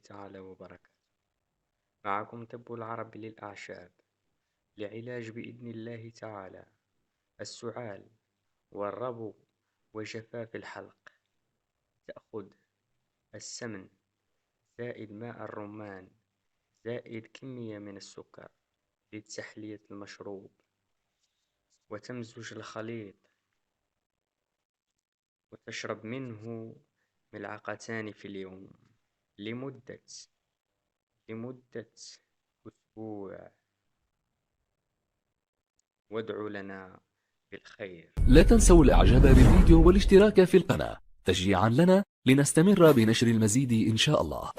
تعالى وبركاته. معكم طب العرب للأعشاب لعلاج بإذن الله تعالى السعال والربو وجفاف الحلق. تأخذ السمن زائد ماء الرمان زائد كمية من السكر لتحلية المشروب، وتمزج الخليط وتشرب منه ملعقتان في اليوم لمدة أسبوع، وادعوا لنا بالخير. لا تنسوا الاعجاب بالفيديو والاشتراك في القناة تشجيعا لنا لنستمر بنشر المزيد إن شاء الله.